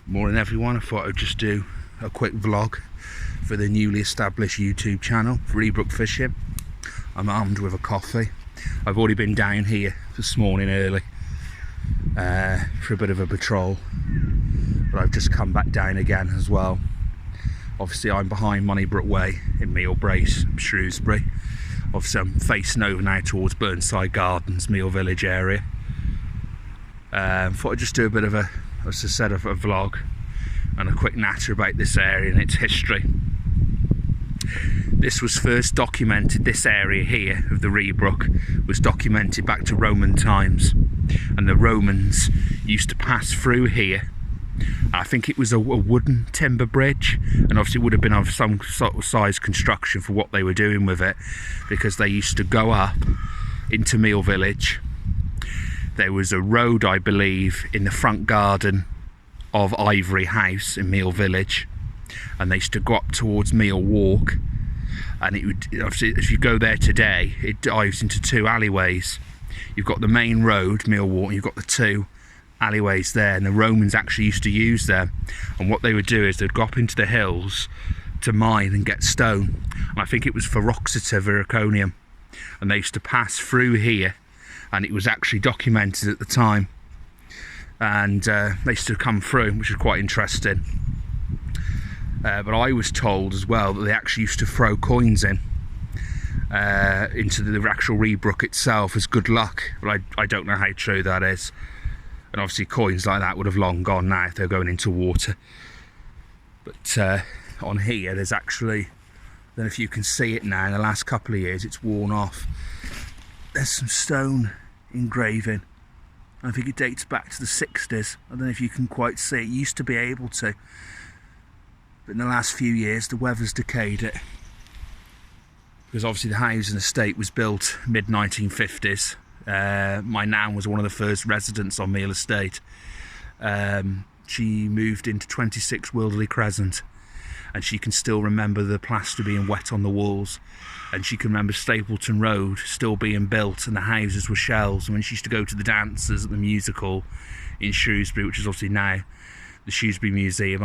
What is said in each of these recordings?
Morning everyone, I thought I'd just do a quick vlog for the newly established YouTube channel, Moneybrook Fishing. I'm armed with a coffee. I've already been down here this morning early for a bit of a patrol, but I've just come back down again as well. Obviously I'm behind Moneybrook Way in Meole, Shrewsbury. Obviously I'm facing over now towards Burnside Gardens, Meole Village area. Thought I'd just do a bit of a, as I said, a vlog and a quick natter about this area and its history. This was first documented, this area here of the Moneybrook was documented back to Roman times, and the Romans used to pass through here. I think it was a wooden timber bridge, and obviously it would have been of some sort of size construction for what they were doing with it, because they used to go up into Meole Village. There was a road, I believe, in the front garden of Ivory House in Meole Village, and they used to go up towards Meole Walk, and it would, obviously, if you go there today, it dives into two alleyways. You've got the main road, Meole Walk, and you've got the two alleyways there, and the Romans actually used to use them, and what they would do is they'd go up into the hills to mine and get stone, and I think it was Feroxita Viraconium, and they used to pass through here, and it was actually documented at the time, and they used to come through, which is quite interesting. But I was told as well that they actually used to throw coins in into the actual Moneybrook itself as good luck, but I don't know how true that is. And obviously coins like that would have long gone now if they're going into water. But on here there's actually, I don't know if you can see it now, in the last couple of years it's worn off. There's some stone engraving. I think it dates back to the 60s. I don't know if you can quite see it. You used to be able to, but in the last few years the weather's decayed it, because obviously the housing estate was built mid-1950s. My nan was one of the first residents on Meole Estate. She moved into 26 Wilderley Crescent, and she can still remember the plaster being wet on the walls, and she can remember Stapleton Road still being built and the houses were shells. And when she used to go to the dances at the music hall in Shrewsbury, which is obviously now the Shrewsbury Museum,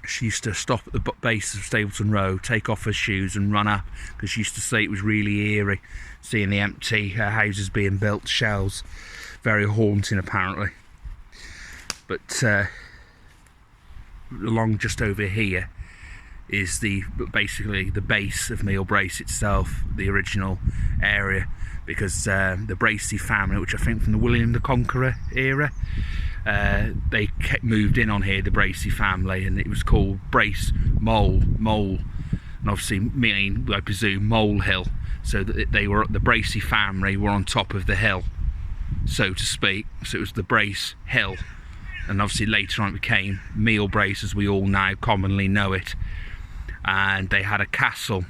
she used to stop at the base of Stapleton Road, take off her shoes and run up, because she used to say it was really eerie seeing the empty houses being built, shells. Very haunting apparently. But along just over here is basically the base of Meole Brace itself, the original area, because the Bracey family, which I think from the William the Conqueror era, they moved in on here, the Bracey family, and it was called Brace Mole, and obviously meaning, I presume, Mole Hill, so that they were, the Bracey family were on top of the hill, so to speak, so it was the Brace Hill. And obviously later on it became Meole Brace as we all now commonly know it. And they had a castle,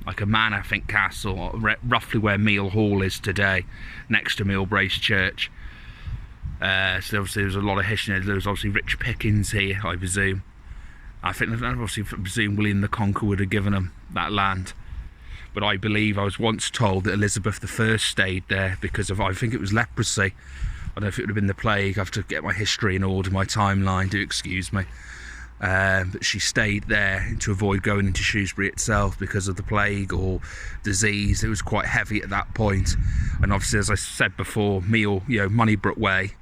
like a manor, I think, castle, roughly where Meole Hall is today, next to Meole Brace Church. So obviously there was a lot of history. There was obviously rich pickings here, I presume. I presume William the Conqueror would have given them that land. But I believe, I was once told that Elizabeth I stayed there because of, I think it was leprosy. I don't know if it would have been the plague. I have to get my history in order, my timeline, do excuse me. But she stayed there to avoid going into Shrewsbury itself because of the plague or disease. It was quite heavy at that point. And obviously, as I said before, Moneybrook Way,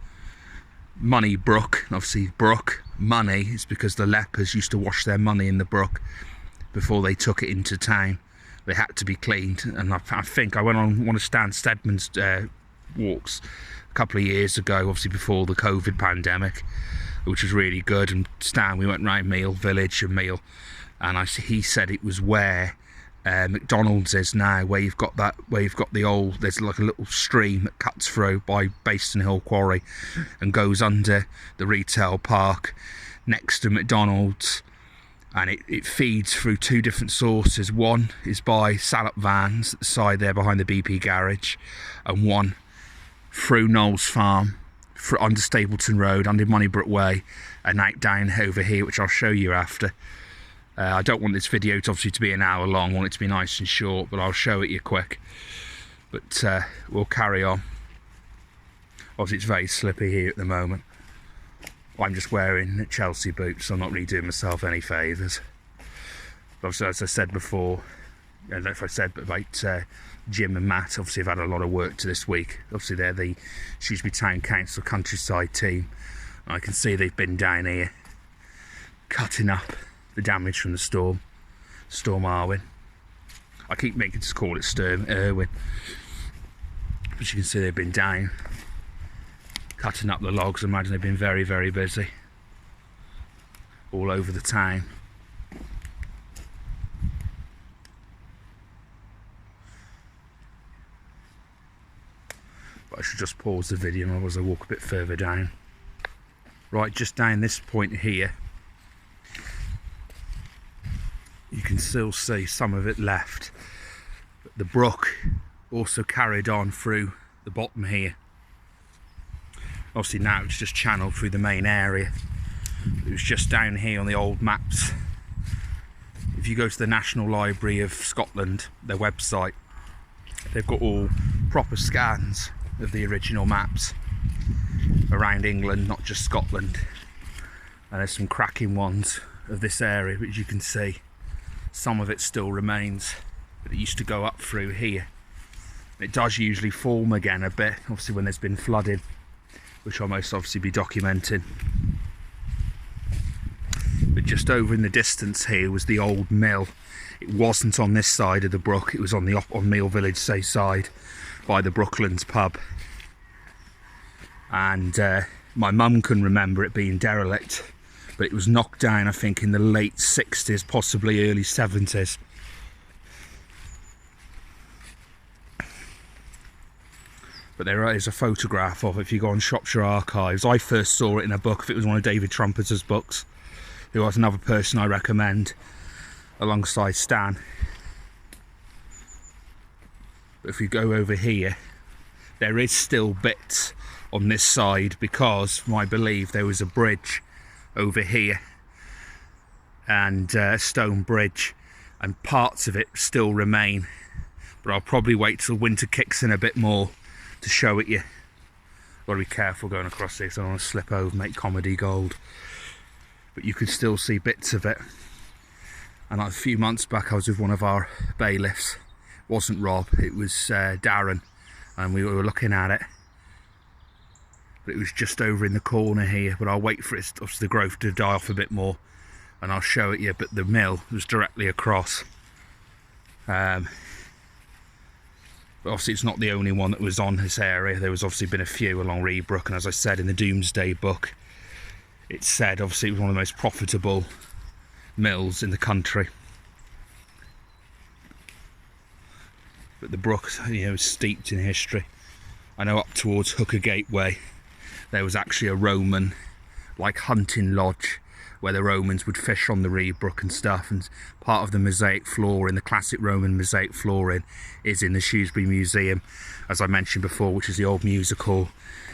Moneybrook, obviously brook, money, is because the lepers used to wash their money in the brook before they took it into town. They had to be cleaned. And I think I went on one of Stan Stedman's walks a couple of years ago, obviously before the COVID pandemic, which was really good. And Stan, we went round Meole Village and Meole, and he said it was where McDonald's is now, where you've got the old, there's like a little stream that cuts through by Baston Hill Quarry and goes under the retail park next to McDonald's, and it feeds through two different sources. One is by Salop Vans at the side there behind the BP garage, and one through Knowles Farm, under Stapleton Road, under Moneybrook Way, and out down over here, which I'll show you after. I don't want this video obviously to be an hour long, I want it to be nice and short, but I'll show it you quick. But we'll carry on. Obviously it's very slippy here at the moment. I'm just wearing Chelsea boots, so I'm not really doing myself any favours. But obviously, as I said before, I don't know if I said about Jim and Matt, obviously have had a lot of work to this week. Obviously they're the Shrewsbury Town Council countryside team. And I can see they've been down here cutting up the damage from the Storm Arwen. I keep making to call it Storm Irwin. But you can see they've been down cutting up the logs. I imagine they've been very, very busy all over the town. But I should just pause the video as I walk a bit further down. Right, just down this point here, you can still see some of it left. But the brook also carried on through the bottom here. Obviously now it's just channeled through the main area. It was just down here on the old maps. If you go to the National Library of Scotland, their website, they've got all proper scans of the original maps around England, not just Scotland. And there's some cracking ones of this area, which you can see some of it still remains, but it used to go up through here. It does usually form again a bit, obviously when there's been flooding, which I'll most obviously be documenting. But just over in the distance here was the old mill. It wasn't on this side of the brook, it was on the Meole Village side by the Brooklands pub. And my mum can remember it being derelict, but it was knocked down, I think, in the late 60s, possibly early 70s. But there is a photograph of it if you go on Shropshire Archives. I first saw it in a book, if it was one of David Trumpeter's books, who was another person I recommend alongside Stan. But if you go over here, there is still bits on this side, because I believe there was a bridge over here, and a stone bridge, and parts of it still remain. But I'll probably wait till winter kicks in a bit more to show it you. Got to be careful going across this, I don't want to slip over, make comedy gold. But you can still see bits of it. And a few months back I was with one of our bailiffs. It wasn't Rob, it was Darren, and we were looking at it. But it was just over in the corner here, but I'll wait for it, obviously the growth to die off a bit more, and I'll show it you. But the mill was directly across. But obviously it's not the only one that was on this area. There was obviously been a few along Moneybrook, and as I said in the Doomsday book, it said obviously it was one of the most profitable mills in the country. But the brook, you know, is steeped in history. I know up towards Hooker Gateway there was actually a Roman like hunting lodge where the Romans would fish on the Moneybrook and stuff, and part of the mosaic flooring, the classic Roman mosaic flooring, is in the Shrewsbury Museum, as I mentioned before, which is the old music hall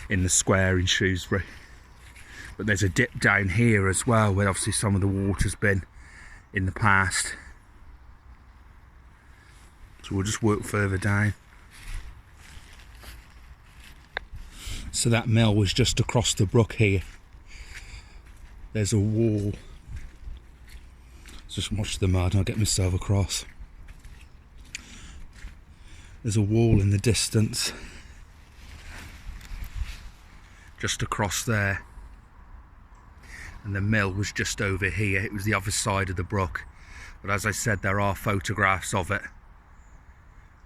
in the square in Shrewsbury. But there's a dip down here as well, where obviously some of the water's been in the past. So we'll just work further down. So that mill was just across the brook here. There's a wall. Let's just watch the mud and I'll get myself across. There's a wall in the distance, just across there. And the mill was just over here. It was the other side of the brook. But as I said, there are photographs of it.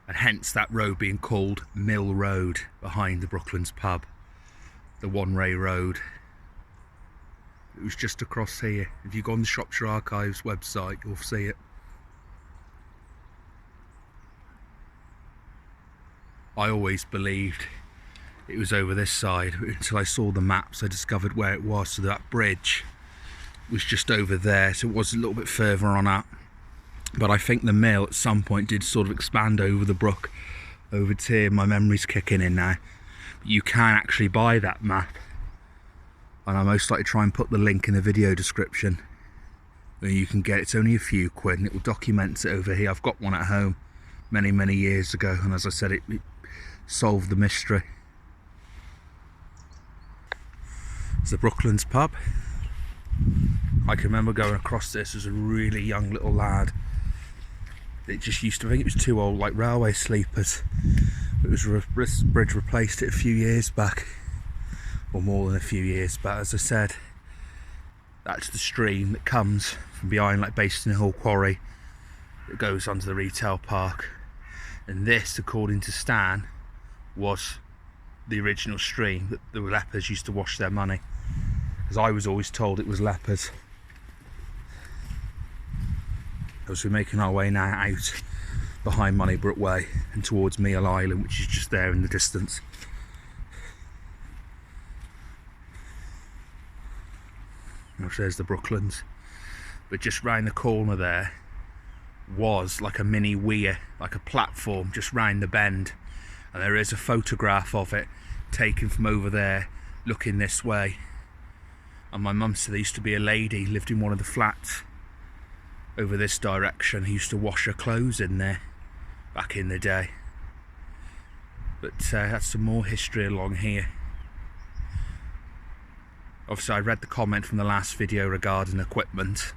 And hence that road being called Mill Road, behind the Brooklands pub. The one-way road. It was just across here. If you go on the Shropshire Archives website, you'll see it. I always believed it was over this side, until I saw the maps I discovered where it was. So that bridge was just over there, so it was a little bit further on up. But I think the mill at some point did sort of expand over the brook, over to here. My memory's kicking in now. But you can actually buy that map, and I'll most likely try and put the link in the video description where you can get it. It's only a few quid and it will document it over here. I've got one at home many years ago, and as I said, it solved the mystery. the Brooklands pub. I can remember going across this as a really young little lad. It just used to, I think it was two old like railway sleepers. This bridge replaced it a few years back, or more than a few years, but as I said, that's the stream that comes from behind like Basin Hill Quarry that goes onto the retail park. And this, according to Stan, was the original stream that the lepers used to wash their money, because I was always told it was lepers. As we're making our way now out behind Moneybrook Way and towards Meole Island, which is just there in the distance. There's the Brooklands, but just round the corner there was like a mini weir, like a platform just round the bend, and there is a photograph of it taken from over there looking this way. And my mum said there used to be a lady lived in one of the flats over this direction who used to wash her clothes in there back in the day. But that's some more history along here. Obviously I read the comment from the last video regarding equipment.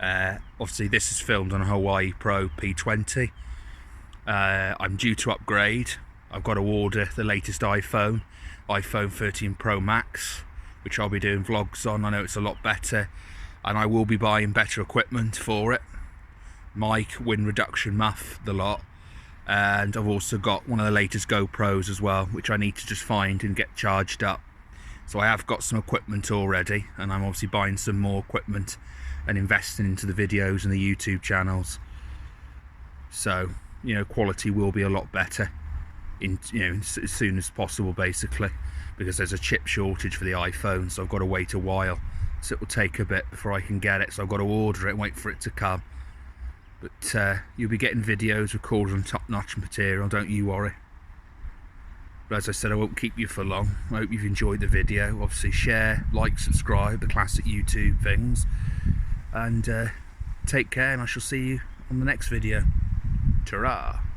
Obviously this is filmed on a Hawaii Pro P20. I'm due to upgrade. I've got to order the latest iPhone 13 Pro Max, which I'll be doing vlogs on. I know it's a lot better, and I will be buying better equipment for it. Mic, wind reduction muff, the lot. And I've also got one of the latest GoPros as well, which I need to just find and get charged up. So I have got some equipment already, and I'm obviously buying some more equipment and investing into the videos and the YouTube channels. So, you know, quality will be a lot better as soon as possible, basically, because there's a chip shortage for the iPhone, so I've got to wait a while. So it will take a bit before I can get it, so I've got to order it and wait for it to come. But you'll be getting videos recorded on top-notch material, don't you worry. But as I said, I won't keep you for long. I hope you've enjoyed the video. Obviously share, like, subscribe, the classic YouTube things. And take care, and I shall see you on the next video. Ta-ra!